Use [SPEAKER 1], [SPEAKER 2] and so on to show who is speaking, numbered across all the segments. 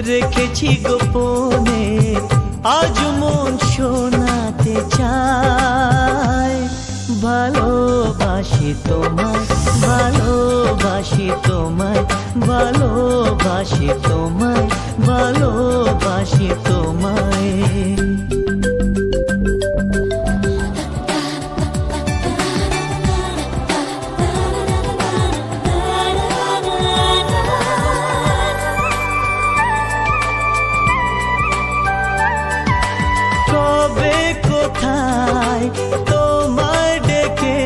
[SPEAKER 1] রেখেছি গোপনে, আজ মন শোনাতে চায়। ভালোবাসি তোমায়, ভালোবাসি তোমায়, ভালোবাসি তোমায়, ভালোবাসি তোমায়। কবে কোথায় তোমায় ডেকে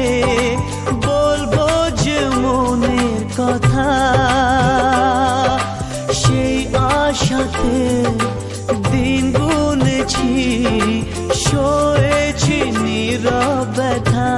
[SPEAKER 1] বলবো যে মনের কথা, সেই আশাতে দিন গুনেছি, সয়েছি নীরব ব্যথা।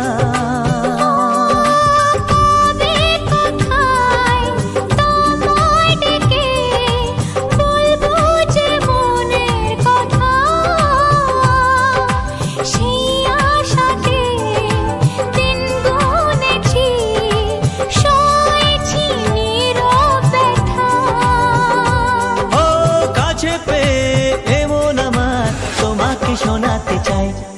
[SPEAKER 1] শোনাতে চাই।